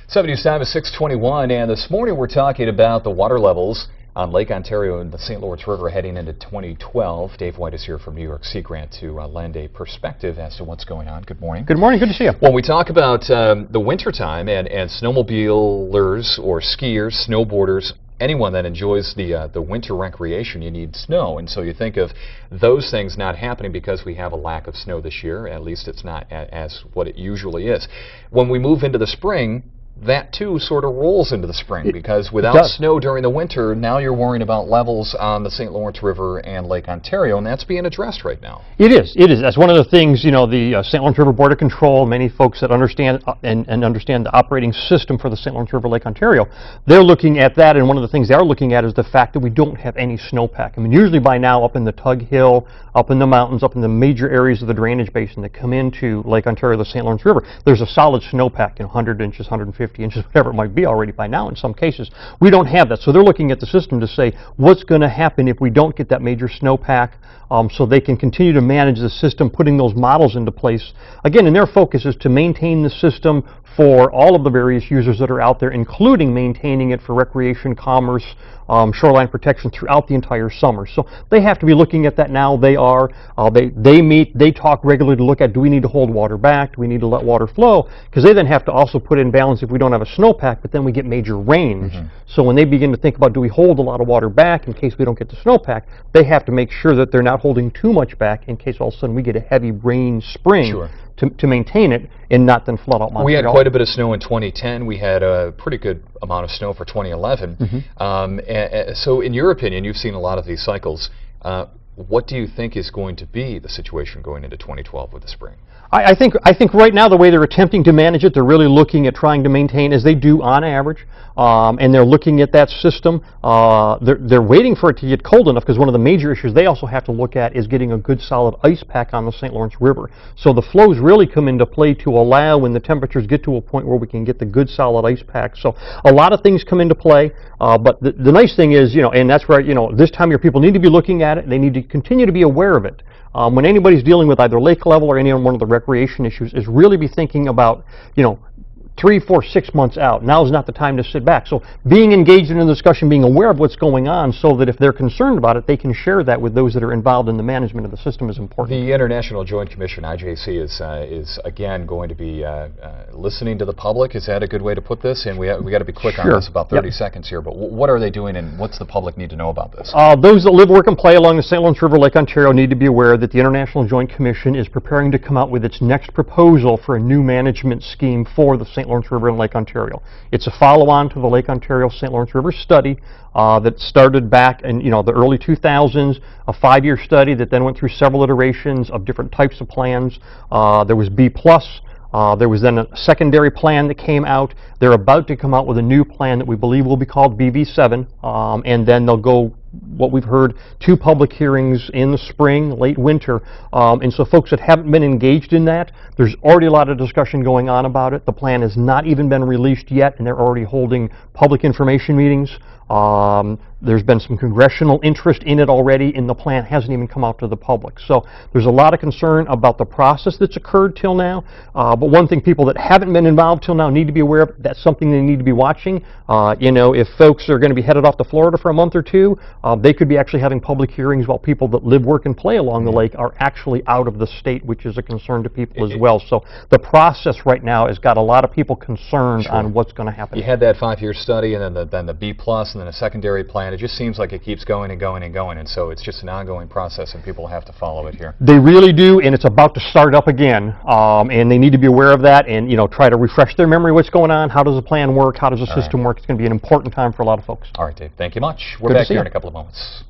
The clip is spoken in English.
7 News Time is 6:21, and this morning we're talking about the water levels on Lake Ontario and the St. Lawrence River heading into 2012. Dave White is here from New York Sea Grant to lend a perspective as to what's going on. Good morning. Good morning. Good to see you. When we talk about the winter time and snowmobilers or skiers, snowboarders, anyone that enjoys the winter recreation, you need snow, and so you think of those things not happening because we have a lack of snow this year. At least it's not as what it usually is. When we move into the spring, that too sort of rolls into the spring, because without snow during the winter, now you're worrying about levels on the St. Lawrence River and Lake Ontario, and that's being addressed right now. It is. It is. That's one of the things, you know, the St. Lawrence River Board of Control, many folks that understand and understand the operating system for the St. Lawrence River, Lake Ontario, they're looking at that, and one of the things they're looking at is the fact that we don't have any snowpack. I mean, usually by now up in the Tug Hill, up in the mountains, up in the major areas of the drainage basin that come into Lake Ontario, the St. Lawrence River, there's a solid snowpack, 100 inches, 150 inches, whatever it might be already by now in some cases. We don't have that, so they're looking at the system to say what's going to happen if we don't get that major snowpack, so they can continue to manage the system, putting those models into place. Again, and their focus is to maintain the system for all of the various users that are out there, including maintaining it for recreation, commerce, shoreline protection throughout the entire summer. So they have to be looking at that now. They are. They meet, they talk regularly to look at, do we need to hold water back? Do we need to let water flow? Because they then have to also put in balance if we don't have a snowpack, but then we get major rains. So when they begin to think about, do we hold a lot of water back in case we don't get the snowpack, they have to make sure that they're not holding too much back in case all of a sudden we get a heavy rain spring. To maintain it and not then flood out Montreal. We had quite a bit of snow in 2010. We had a pretty good amount of snow for 2011. So in your opinion, you've seen a lot of these cycles. What do you think is going to be the situation going into 2012 with the spring? I think right now the way they're attempting to manage it, they're really looking at trying to maintain as they do on average, and they're looking at that system. They're waiting for it to get cold enough, because one of the major issues they also have to look at is getting a good solid ice pack on the St. Lawrence River. So the flows really come into play to allow when the temperatures get to a point where we can get the good solid ice pack. So a lot of things come into play, but the nice thing is, you know, and that's where, you know, this time of year people need to be looking at it. They need to continue to be aware of it. When anybody's dealing with either lake level or any one of the recreation issues, is really be thinking about, you know, 3, 4, 6 months out. Now is not the time to sit back. So being engaged in a discussion, being aware of what's going on, so that if they're concerned about it, they can share that with those that are involved in the management of the system is important. The International Joint Commission, IJC, is again going to be listening to the public. Is that a good way to put this? And we got to be quick on this, about 30 seconds here. But what are they doing, and what's the public need to know about this? Those that live, work, and play along the St. Lawrence River, Lake Ontario need to be aware that the International Joint Commission is preparing to come out with its next proposal for a new management scheme for the St. Lawrence River and Lake Ontario. It's a follow-on to the Lake Ontario-St. Lawrence River study that started back in, you know, the early 2000s, a 5-year study that then went through several iterations of different types of plans. There was B+. There was then a secondary plan that came out. They're about to come out with a new plan that we believe will be called BV7, and then they'll go, what we've heard, 2 public hearings in the spring, late winter, and so folks that haven't been engaged in that, there's already a lot of discussion going on about it. The plan has not even been released yet, and they're already holding public information meetings. There's been some congressional interest in it already, and the plan hasn't even come out to the public. So there's a lot of concern about the process that's occurred till now, but one thing people that haven't been involved till now need to be aware of, that's something they need to be watching. You know, if folks are going to be headed off to Florida for a month or 2, they could be actually having public hearings while people that live, work, and play along the lake are actually out of the state, which is a concern to people as well. So the process right now has got a lot of people concerned on what's going to happen. You had that 5-year study, and then the B+, and then a secondary plan. It just seems like it keeps going and going and going, and so it's just an ongoing process, and people have to follow it here. They really do, and it's about to start up again, and they need to be aware of that, and, you know, try to refresh their memory what's going on. How does the plan work? How does the system work? It's going to be an important time for a lot of folks. All right, Dave. Thank you much. We're back here in a couple of moments.